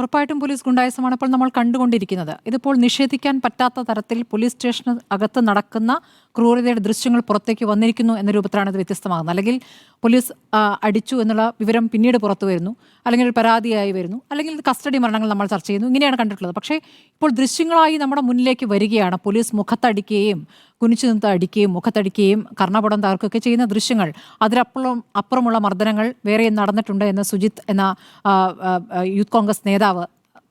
ഉറപ്പായിട്ടും പോലീസ് ഗുണ്ടായിസമാണ് ഇപ്പോൾ നമ്മൾ കണ്ടുകൊണ്ടിരിക്കുന്നത്. ഇതിപ്പോൾ നിഷേധിക്കാൻ പറ്റാത്ത തരത്തിൽ പോലീസ് സ്റ്റേഷന് അകത്ത് നടക്കുന്ന ക്രൂരതയുടെ ദൃശ്യങ്ങൾ പുറത്തേക്ക് വന്നിരിക്കുന്നു എന്ന രൂപത്തിലാണ് ഇത് വ്യത്യസ്തമാകുന്നത്. അല്ലെങ്കിൽ പോലീസ് അടിച്ചു എന്നുള്ള വിവരം പിന്നീട് പുറത്തു വരുന്നു, അല്ലെങ്കിൽ ഒരു പരാതിയായി വരുന്നു, അല്ലെങ്കിൽ കസ്റ്റഡി മരണങ്ങൾ നമ്മൾ ചർച്ച ചെയ്യുന്നു. ഇങ്ങനെയാണ് കണ്ടിട്ടുള്ളത്. പക്ഷേ ഇപ്പോൾ ദൃശ്യങ്ങളായി നമ്മുടെ മുന്നിലേക്ക് വരികയാണ്. പോലീസ് മുഖത്തടിക്കുകയും കുനിച്ചു നിന്ന് അടിക്കുകയും മുഖത്തടിക്കുകയും കർണപടം തകർക്കുകയൊക്കെ ചെയ്യുന്ന ദൃശ്യങ്ങൾ. അപ്പുറമുള്ള മർദ്ദനങ്ങൾ വേറെയും നടന്നിട്ടുണ്ട് എന്ന് സുജിത്ത് എന്ന യൂത്ത് കോൺഗ്രസ്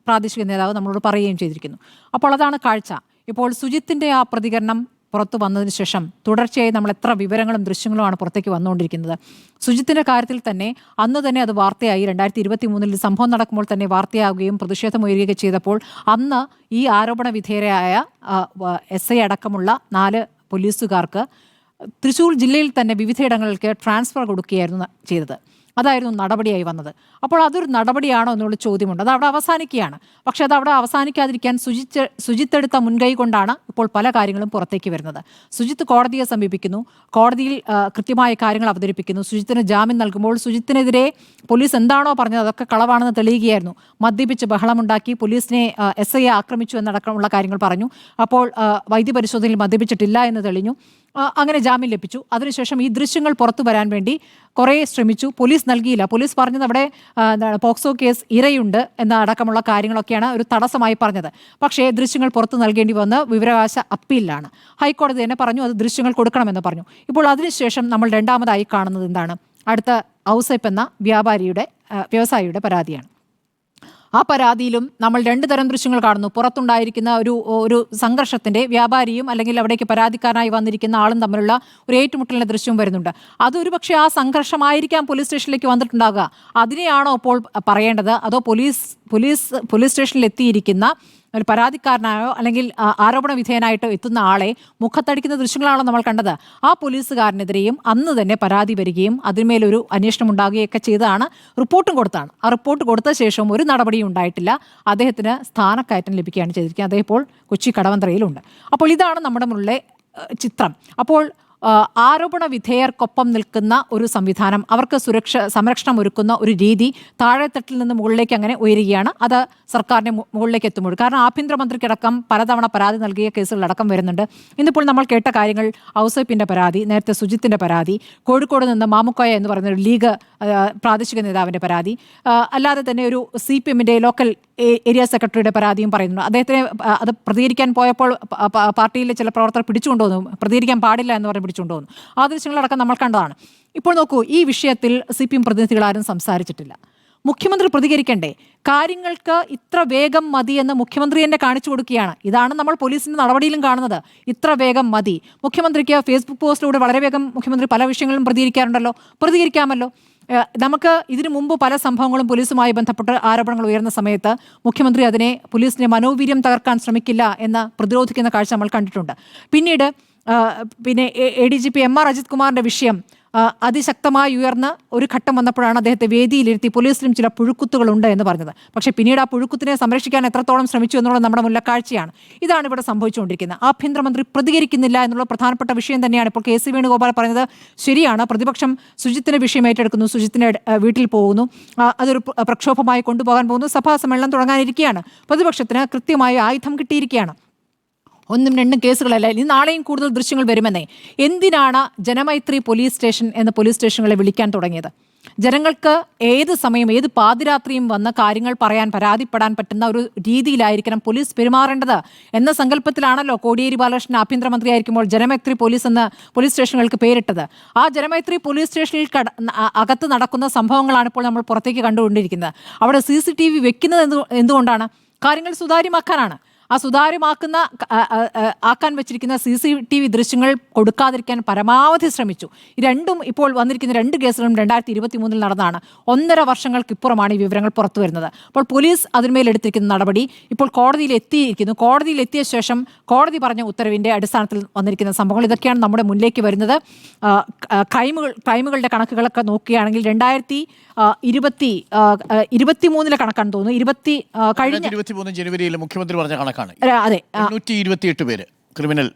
പ്രാദേശിക നേതാവ് നമ്മളോട് പറയുകയും ചെയ്തിരിക്കുന്നു. അപ്പോൾ അതാണ് കാഴ്ച. ഇപ്പോൾ സുജിത്തിൻ്റെ ആ പ്രതികരണം പുറത്തു വന്നതിന് ശേഷം തുടർച്ചയായി നമ്മൾ എത്ര വിവരങ്ങളും ദൃശ്യങ്ങളുമാണ് പുറത്തേക്ക് വന്നുകൊണ്ടിരിക്കുന്നത്. സുജിത്തിൻ്റെ കാര്യത്തിൽ തന്നെ അന്ന് തന്നെ അത് വാർത്തയായി. 2023 സംഭവം നടക്കുമ്പോൾ തന്നെ വാർത്തയാവുകയും പ്രതിഷേധമുയരുകയൊക്കെ ചെയ്തപ്പോൾ അന്ന് ഈ ആരോപണ വിധേയരായ SI അടക്കമുള്ള 4 പോലീസുകാർക്ക് തൃശ്ശൂർ ജില്ലയിൽ തന്നെ വിവിധയിടങ്ങളിലേക്ക് ട്രാൻസ്ഫർ കൊടുക്കുകയായിരുന്നു ചെയ്തത്. അതായിരുന്നു നടപടിയായി വന്നത്. അപ്പോൾ അതൊരു നടപടിയാണോ എന്നുള്ള ചോദ്യമുണ്ട്. അത് അവിടെ അവസാനിക്കുകയാണ്. പക്ഷേ അത് അവിടെ അവസാനിക്കാതിരിക്കാൻ സുജിത്തെടുത്ത മുൻകൈ കൊണ്ടാണ് ഇപ്പോൾ പല കാര്യങ്ങളും പുറത്തേക്ക് വരുന്നത്. സുജിത്ത് കോടതിയെ സമീപിക്കുന്നു, കോടതിയിൽ കൃത്യമായ കാര്യങ്ങൾ അവതരിപ്പിക്കുന്നു. സുജിത്തിന് ജാമ്യം നൽകുമ്പോൾ സുജിത്തിനെതിരെ പോലീസ് എന്താണോ പറഞ്ഞത് അതൊക്കെ കളവാണെന്ന് തെളിയുകയായിരുന്നു. മദ്യപിച്ച് ബഹളമുണ്ടാക്കി പോലീസിനെ SI ആക്രമിച്ചു എന്നടക്കമുള്ള കാര്യങ്ങൾ പറഞ്ഞു. അപ്പോൾ വൈദ്യപരിശോധനയിൽ മദ്യപിച്ചിട്ടില്ല എന്ന് തെളിഞ്ഞു. അങ്ങനെ ജാമ്യം ലഭിച്ചു. അതിനുശേഷം ഈ ദൃശ്യങ്ങൾ പുറത്തു വരാൻ വേണ്ടി കുറേ ശ്രമിച്ചു. പോലീസ് നൽകിയില്ല. പോലീസ് പറഞ്ഞത് അവിടെ പോക്സോ കേസ് ഇരയുണ്ട് എന്ന അടക്കമുള്ള കാര്യങ്ങളൊക്കെയാണ് ഒരു തടസ്സമായി പറഞ്ഞത്. പക്ഷേ ദൃശ്യങ്ങൾ പുറത്തു നൽകേണ്ടി വന്ന് വിവരാവകാശ അപ്പീലിലാണ്. ഹൈക്കോടതി തന്നെ പറഞ്ഞു അത് ദൃശ്യങ്ങൾ കൊടുക്കണമെന്ന് പറഞ്ഞു. ഇപ്പോൾ അതിനുശേഷം നമ്മൾ രണ്ടാമതായി കാണുന്നത് എന്താണ്? അടുത്ത ഔസേപ്പ് എന്ന വ്യവസായിയുടെ പരാതിയാണ്. ആ പരാതിയിലും നമ്മൾ 2 തരം ദൃശ്യങ്ങൾ കാണുന്നു. പുറത്തുണ്ടായിരിക്കുന്ന ഒരു സംഘർഷത്തിൻ്റെ വ്യാപാരിയും അല്ലെങ്കിൽ അവിടേക്ക് പരാതിക്കാരനായി വന്നിരിക്കുന്ന ആളും തമ്മിലുള്ള ഒരു ഏറ്റുമുട്ടലിൻ്റെ ദൃശ്യവും വരുന്നുണ്ട്. അതൊരു പക്ഷേ ആ സംഘർഷമായിരിക്കാം പോലീസ് സ്റ്റേഷനിലേക്ക് വന്നിട്ടുണ്ടാകുക. അതിനെയാണോ ഇപ്പോൾ പറയേണ്ടത്? അതോ പോലീസ് സ്റ്റേഷനിൽ എത്തിയിരിക്കുന്ന ഒരു പരാതിക്കാരനായോ അല്ലെങ്കിൽ ആരോപണ വിധേയനായിട്ടോ എത്തുന്ന ആളെ മുഖത്തടിക്കുന്ന ദൃശ്യങ്ങളാണോ നമ്മൾ കണ്ടത്? ആ പോലീസുകാരനെതിരെയും അന്ന് തന്നെ പരാതി വരികയും അതിന്മേലൊരു അന്വേഷണം ഉണ്ടാകുകയൊക്കെ ചെയ്തതാണ്. റിപ്പോർട്ടും കൊടുത്താണ്. ആ റിപ്പോർട്ട് കൊടുത്ത ശേഷം ഒരു നടപടിയും ഉണ്ടായിട്ടില്ല. അദ്ദേഹത്തിന് സ്ഥാനക്കയറ്റം ലഭിക്കുകയാണ് ചെയ്തിരിക്കുന്നത്. അദ്ദേഹം ഇപ്പോൾ കൊച്ചി കടവന്ത്രയിലുണ്ട്. അപ്പോൾ ഇതാണ് നമ്മുടെ മുന്നിലെ ചിത്രം. അപ്പോൾ ആരോപണ വിധേയർക്കൊപ്പം നിൽക്കുന്ന ഒരു സംവിധാനം, അവർക്ക് സംരക്ഷണം ഒരുക്കുന്ന ഒരു രീതി താഴെത്തട്ടിൽ നിന്ന് മുകളിലേക്ക് അങ്ങനെ ഉയരുകയാണ്. അത് സർക്കാരിൻ്റെ മുകളിലേക്ക് എത്തുമ്പോൾ, കാരണം ആഭ്യന്തരമന്ത്രിക്കടക്കം പലതവണ പരാതി നൽകിയ കേസുകളടക്കം വരുന്നുണ്ട്. ഇന്നിപ്പോൾ നമ്മൾ കേട്ട കാര്യങ്ങൾ ഔസേപ്പിൻ്റെ പരാതി, നേരത്തെ സുജിത്തിൻ്റെ പരാതി, കോഴിക്കോട് നിന്ന് മാമുക്കോയ എന്ന് പറയുന്ന ഒരു ലീഗ് പ്രാദേശിക നേതാവിൻ്റെ പരാതി, അല്ലാതെ തന്നെ ഒരു CPM-ൻ്റെ ലോക്കൽ ഏരിയ സെക്രട്ടറിയുടെ പരാതിയും പറയുന്നു. അദ്ദേഹത്തിന് അത് പ്രതികരിക്കാൻ പോയപ്പോൾ പാർട്ടിയിലെ ചില പ്രവർത്തകർ പിടിച്ചുകൊണ്ടുവന്നു. പ്രതികരിക്കാൻ പാടില്ല എന്ന് പറഞ്ഞ് പിടിച്ചുകൊണ്ടുവന്നു. ആ ദൃശ്യങ്ങളടക്കം നമ്മൾ കണ്ടതാണ്. ഇപ്പോൾ നോക്കൂ, ഈ വിഷയത്തിൽ CPM പ്രതിനിധികളാരും സംസാരിച്ചിട്ടില്ല. മുഖ്യമന്ത്രി പ്രതികരിക്കണ്ടേ? കാര്യങ്ങൾക്ക് ഇത്ര വേഗം മതി എന്ന് മുഖ്യമന്ത്രി തന്നെ കാണിച്ചു കൊടുക്കുകയാണ്. ഇതാണ് നമ്മൾ പോലീസിൻ്റെ നടപടിയിലും കാണുന്നത്. ഇത്ര വേഗം മതി. മുഖ്യമന്ത്രിക്ക് ഫേസ്ബുക്ക് പോസ്റ്റിലൂടെ വളരെ വേഗം മുഖ്യമന്ത്രി പല വിഷയങ്ങളും പ്രതികരിക്കാറുണ്ടല്ലോ. പ്രതികരിക്കാമല്ലോ. നമുക്ക് ഇതിനു മുമ്പ് പല സംഭവങ്ങളും പോലീസുമായി ബന്ധപ്പെട്ട് ആരോപണങ്ങൾ ഉയർന്ന സമയത്ത് മുഖ്യമന്ത്രി പോലീസിനെ മനോവീര്യം തകർക്കാൻ ശ്രമിക്കില്ല എന്ന് പ്രതിരോധിക്കുന്ന കാഴ്ച നമ്മൾ കണ്ടിട്ടുണ്ട്. പിന്നീട് ADGP MR അജിത് കുമാറിൻ്റെ വിഷയം അതിശക്തമായി ഉയർന്ന ഒരു ഘട്ടം വന്നപ്പോഴാണ് അദ്ദേഹത്തെ വേദിയിലിരുത്തി പോലീസിലും ചില പുഴുക്കുത്തുകളുണ്ട് എന്ന് പറഞ്ഞത്. പക്ഷേ പിന്നീട് ആ പുഴുക്കുത്തിനെ സംരക്ഷിക്കാൻ എത്രത്തോളം ശ്രമിച്ചു എന്നുള്ളത് നമ്മുടെ മുന്നിലെ കാഴ്ചയാണ്. ഇതാണ് ഇവിടെ സംഭവിച്ചുകൊണ്ടിരിക്കുന്നത്. ആഭ്യന്തരമന്ത്രി പ്രതികരിക്കുന്നില്ല എന്നുള്ള പ്രധാനപ്പെട്ട വിഷയം തന്നെയാണ് ഇപ്പോൾ KC വേണുഗോപാൽ പറഞ്ഞത്. ശരിയാണ്, പ്രതിപക്ഷം സുജിത്തിൻ്റെ വിഷയം ഏറ്റെടുക്കുന്നു, സുജിത്തിൻ്റെ വീട്ടിൽ പോകുന്നു, അതൊരു പ്രക്ഷോഭമായി കൊണ്ടുപോകാൻ പോകുന്നു, സഭാ സമ്മേളനം തുടങ്ങാനിരിക്കുകയാണ്. പ്രതിപക്ഷത്തിന് കൃത്യമായി ആയുധം കിട്ടിയിരിക്കുകയാണ്. 1ഉം 2ഉം കേസുകളല്ല, ഇനി നാളെയും കൂടുതൽ ദൃശ്യങ്ങൾ വരുമെന്നേ. എന്തിനാണ് ജനമൈത്രി പോലീസ് സ്റ്റേഷൻ എന്ന് പോലീസ് സ്റ്റേഷനുകളെ വിളിക്കാൻ തുടങ്ങിയത്? ജനങ്ങൾക്ക് ഏത് സമയം ഏത് പാതിരാത്രിയും വന്ന് കാര്യങ്ങൾ പറയാൻ പരാതിപ്പെടാൻ പറ്റുന്ന ഒരു രീതിയിലായിരിക്കണം പോലീസ് പെരുമാറേണ്ടത് എന്ന സങ്കല്പത്തിലാണല്ലോ കോടിയേരി ബാലകൃഷ്ണൻ ആഭ്യന്തരമന്ത്രി ആയിരിക്കുമ്പോൾ ജനമൈത്രി പോലീസ് എന്ന പോലീസ് സ്റ്റേഷനുകൾക്ക് പേരിട്ടത്. ആ ജനമൈത്രി പോലീസ് സ്റ്റേഷനിൽ അകത്ത് നടക്കുന്ന സംഭവങ്ങളാണ് ഇപ്പോൾ നമ്മൾ പുറത്തേക്ക് കണ്ടുകൊണ്ടിരിക്കുന്നത്. അവിടെ CCTV വെക്കുന്നത് എന്തുകൊണ്ടാണ്? കാര്യങ്ങൾ സുതാര്യമാക്കാനാണ്. ആ ആക്കാൻ വെച്ചിരിക്കുന്ന CCTV ദൃശ്യങ്ങൾ കൊടുക്കാതിരിക്കാൻ പരമാവധി ശ്രമിച്ചു. രണ്ടും ഇപ്പോൾ വന്നിരിക്കുന്ന 2 കേസുകളും 2023 നടന്നതാണ്. 1.5 വർഷങ്ങൾക്കിപ്പുറമാണ് ഈ വിവരങ്ങൾ പുറത്തു വരുന്നത്. അപ്പോൾ പോലീസ് അതിന്മേലെടുത്തിരിക്കുന്ന നടപടി ഇപ്പോൾ കോടതിയിൽ എത്തിയിരിക്കുന്നു. കോടതിയിൽ എത്തിയ ശേഷം കോടതി പറഞ്ഞ ഉത്തരവിൻ്റെ അടിസ്ഥാനത്തിൽ വന്നിരിക്കുന്ന സംഭവങ്ങൾ ഇതൊക്കെയാണ് നമ്മുടെ മുന്നിലേക്ക് വരുന്നത്. ക്രൈമുകളുടെ കണക്കുകളൊക്കെ നോക്കുകയാണെങ്കിൽ 2023 കണക്കാണ് തോന്നുന്നു. കഴിഞ്ഞ 23 ജനുവരിയിൽ മുഖ്യമന്ത്രി പറഞ്ഞ കണക്കാണ്. അതെ, 828 പേര് ക്രിമിനൽ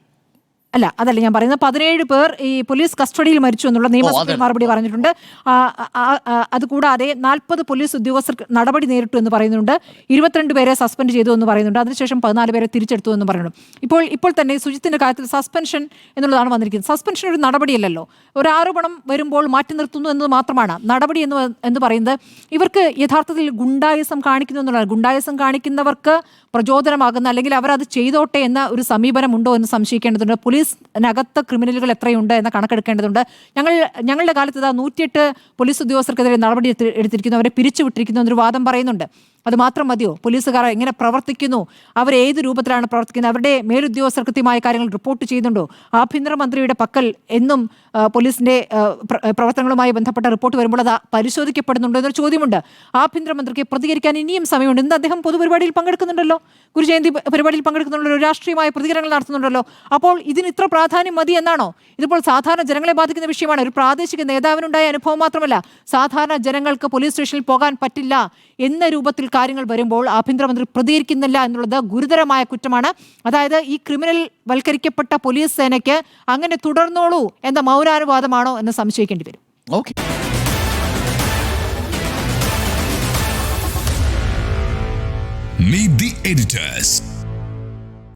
അല്ല അതല്ല ഞാൻ പറയുന്നത്, 17 പേർ ഈ പോലീസ് കസ്റ്റഡിയിൽ മരിച്ചു എന്നുള്ള നിയമസഭയിൽ മറുപടി പറഞ്ഞിട്ടുണ്ട്. അതുകൂടാതെ 40 പോലീസ് ഉദ്യോഗസ്ഥർക്ക് നടപടി നേരിട്ടു എന്ന് പറയുന്നുണ്ട്. 22 പേരെ സസ്പെൻഡ് ചെയ്തു എന്ന് പറയുന്നുണ്ട്. അതിനുശേഷം 14 പേരെ തിരിച്ചെടുത്തു എന്ന് പറയുന്നു. ഇപ്പോൾ തന്നെ സുജിത്തിന്റെ കാര്യത്തിൽ സസ്പെൻഷൻ എന്നുള്ളതാണ് വന്നിരിക്കുന്നത്. സസ്പെൻഷൻ ഒരു നടപടിയല്ലല്ലോ, ഒരു ആരോപണം വരുമ്പോൾ മാറ്റി നിർത്തുന്നു എന്നത് മാത്രമാണ് നടപടി എന്ന് പറയുന്നത്. ഇവർക്ക് യഥാർത്ഥത്തിൽ ഗുണ്ടായിസം കാണിക്കുന്നു എന്നുള്ളതാണ്. ഗുണ്ടായിസം കാണിക്കുന്നവർക്ക് പ്രചോദനമാകുന്ന, അല്ലെങ്കിൽ അവർ അത് ചെയ്തോട്ടെ എന്ന ഒരു സമീപനമുണ്ടോ എന്ന് സംശയിക്കേണ്ടതുണ്ട്. പോലീസിനകത്ത് ക്രിമിനലുകൾ എത്രയുണ്ട് എന്ന കണക്കെടുക്കേണ്ടതുണ്ട്. ഞങ്ങളുടെ കാലത്ത് 108 പോലീസ് ഉദ്യോഗസ്ഥർക്കെതിരെ നടപടി എടുത്തിരിക്കുന്നു, അവരെ പിരിച്ചുവിട്ടിരിക്കുന്നു എന്നൊരു വാദം പറയുന്നുണ്ട്. അത് മാത്രം മതിയോ? പോലീസുകാർ എങ്ങനെ പ്രവർത്തിക്കുന്നു, അവർ ഏത് രൂപത്തിലാണ് പ്രവർത്തിക്കുന്നത്, അവരുടെ മേലുദ്യോഗസ്ഥർ കൃത്യമായ കാര്യങ്ങൾ റിപ്പോർട്ട് ചെയ്യുന്നുണ്ടോ? ആഭ്യന്തരമന്ത്രിയുടെ പക്കൽ എന്നും പോലീസിന്റെ പ്രവർത്തനങ്ങളുമായി ബന്ധപ്പെട്ട റിപ്പോർട്ട് വരുമ്പോൾ അത് പരിശോധിക്കപ്പെടുന്നുണ്ടോ എന്നൊരു ചോദ്യമുണ്ട്. ആഭ്യന്തരമന്ത്രിക്ക് പ്രതികരിക്കാൻ ഇനിയും സമയമുണ്ട്. ഇന്ന് അദ്ദേഹം പൊതുപരിപാടിയിൽ പങ്കെടുക്കുന്നുണ്ടല്ലോ, ഗുരുജയന്തി പരിപാടിയിൽ പങ്കെടുക്കുന്നുണ്ടല്ലോ, രാഷ്ട്രീയമായ പ്രതികരണങ്ങൾ നടത്തുന്നുണ്ടല്ലോ. അപ്പോൾ ഇതിന് ഇത്ര പ്രാധാന്യം മതി എന്നാണോ? ഇതിപ്പോൾ സാധാരണ ജനങ്ങളെ ബാധിക്കുന്ന വിഷയമാണ്. ഒരു പ്രാദേശിക നേതാവിനുണ്ടായ അനുഭവം മാത്രമല്ല, സാധാരണ ജനങ്ങൾക്ക് പോലീസ് സ്റ്റേഷനിൽ പോകാൻ പറ്റില്ല എന്ന രൂപത്തിൽ കാര്യങ്ങൾ വരുമ്പോൾ ആഭ്യന്തരമന്ത്രി പ്രതികരിക്കുന്നില്ല എന്നുള്ളത് ഗുരുതരമായ കുറ്റമാണ്. അതായത് ഈ ക്രിമിനൽ വൽക്കരിക്കപ്പെട്ട പോലീസ് സേനയ്ക്ക് അങ്ങനെ തുടർന്നോളൂ എന്ന മൗനാനുവാദമാണോ എന്ന് സംശയിക്കേണ്ടി വരും. Meet the editors.